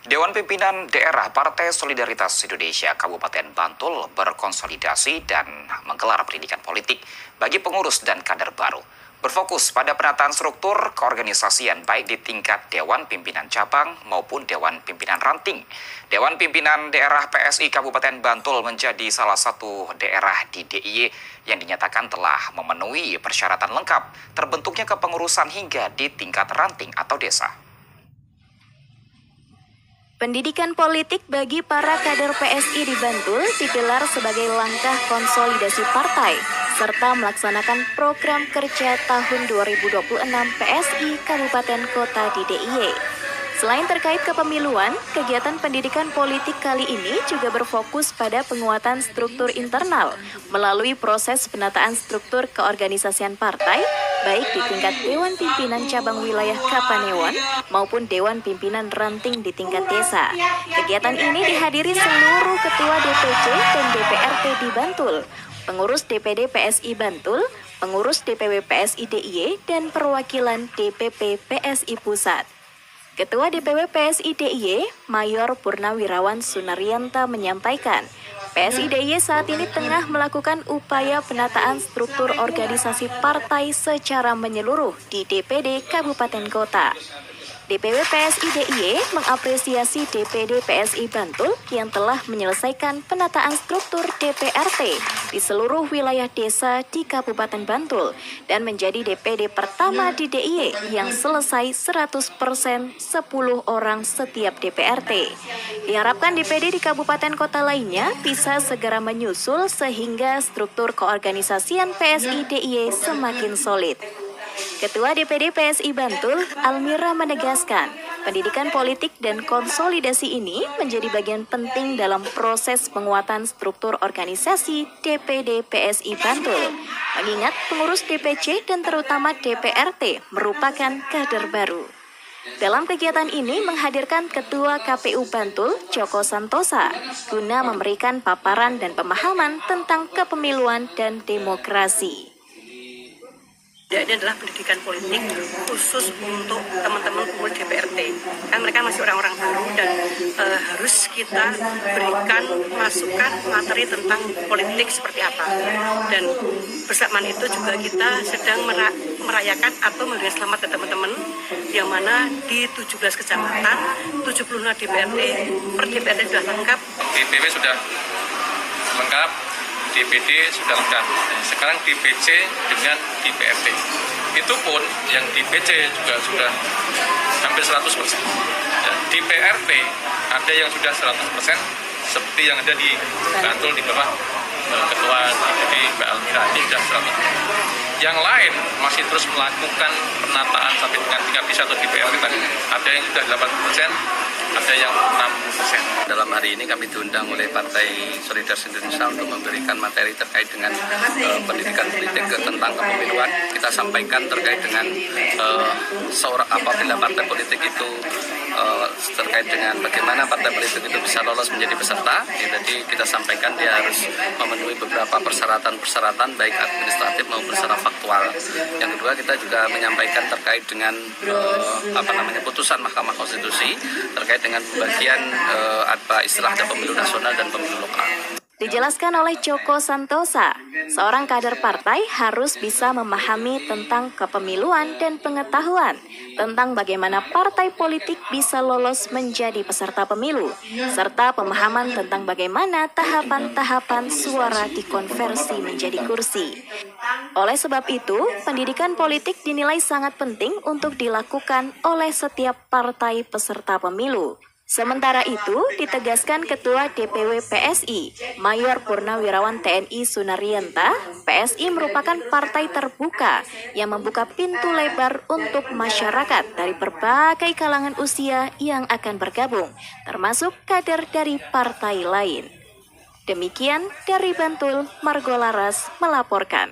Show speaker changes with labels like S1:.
S1: Dewan Pimpinan Daerah Partai Solidaritas Indonesia Kabupaten Bantul berkonsolidasi dan menggelar pendidikan politik bagi pengurus dan kader baru. Berfokus pada penataan struktur keorganisasian baik di tingkat Dewan Pimpinan Cabang maupun Dewan Pimpinan Ranting. Dewan Pimpinan Daerah PSI Kabupaten Bantul menjadi salah satu daerah di DIY yang dinyatakan telah memenuhi persyaratan lengkap terbentuknya kepengurusan hingga di tingkat ranting atau desa.
S2: Pendidikan politik bagi para kader PSI di Bantul digelar sebagai langkah konsolidasi partai serta melaksanakan program kerja tahun 2026 PSI Kabupaten Kota di DIY. Selain terkait kepemiluan, kegiatan pendidikan politik kali ini juga berfokus pada penguatan struktur internal melalui proses penataan struktur keorganisasian partai, baik di tingkat Dewan Pimpinan Cabang Wilayah Kapanewon maupun Dewan Pimpinan Ranting di tingkat desa. Kegiatan ini dihadiri seluruh Ketua DPC dan DPRT di Bantul, pengurus DPD PSI Bantul, pengurus DPW PSI DIY, dan perwakilan DPP PSI Pusat. Ketua DPW PSI DIY, Mayor Purnawirawan Sunarianta menyampaikan, PSI DIY saat ini tengah melakukan upaya penataan struktur organisasi partai secara menyeluruh di DPD Kabupaten Kota. DPW PSI DIY mengapresiasi DPD PSI Bantul yang telah menyelesaikan penataan struktur DPRT di seluruh wilayah desa di Kabupaten Bantul dan menjadi DPD pertama di DIY yang selesai 100% 10 orang setiap DPRT. Diharapkan DPD di kabupaten kota lainnya bisa segera menyusul sehingga struktur keorganisasian PSI DIY semakin solid. Ketua DPD PSI Bantul, Almira menegaskan, pendidikan politik dan konsolidasi ini menjadi bagian penting dalam proses penguatan struktur organisasi DPD PSI Bantul. Mengingat pengurus DPC dan terutama DPRT merupakan kader baru. Dalam kegiatan ini menghadirkan Ketua KPU Bantul, Joko Santosa, guna memberikan paparan dan pemahaman tentang kepemiluan dan demokrasi.
S3: Ini adalah pendidikan politik khusus untuk teman-teman pengurus DPRT. Kan mereka masih orang-orang baru dan harus kita berikan masukan materi tentang politik seperti apa. Dan bersamaan itu juga kita sedang merayakan atau memberi selamat ke teman-teman yang mana di 17 kecamatan, 70 DPRT, per DPRT sudah lengkap.
S4: DPW sudah lengkap, DPD sudah lengkap. Sekarang DPC dengan DPRT. Itu pun yang DPC juga sudah hampir 100%. Dan DPRT ada yang sudah 100%, seperti yang ada di Bantul di bawah Ketua DPD Mbak Almira ini sudah 100%. Yang lain masih terus melakukan penataan sampai dengan tingkat desa atau DPRT tadi. Ada yang sudah 80%, ada yang 60%. Dalam hari ini kami diundang oleh Partai Solidaritas Indonesia untuk memberikan materi terkait dengan pendidikan politik tentang kepemiluan. Kita sampaikan terkait dengan apabila partai politik itu terkait dengan bagaimana partai politik itu bisa lolos menjadi peserta. Jadi kita sampaikan dia harus memenuhi beberapa persyaratan baik administratif maupun secara faktual. Yang kedua kita juga menyampaikan terkait dengan putusan Mahkamah Konstitusi terkait dengan pembagian istilahnya pemilu nasional dan pemilu lokal.
S2: Dijelaskan oleh Joko Santosa, seorang kader partai harus bisa memahami tentang kepemiluan dan pengetahuan tentang bagaimana partai politik bisa lolos menjadi peserta pemilu, serta pemahaman tentang bagaimana tahapan-tahapan suara dikonversi menjadi kursi. Oleh sebab itu, pendidikan politik dinilai sangat penting untuk dilakukan oleh setiap partai peserta pemilu. Sementara itu, ditegaskan Ketua DPW PSI, Mayor Purnawirawan TNI Sunarianta, PSI merupakan partai terbuka yang membuka pintu lebar untuk masyarakat dari berbagai kalangan usia yang akan bergabung, termasuk kader dari partai lain. Demikian dari Bantul, Margo Laras melaporkan.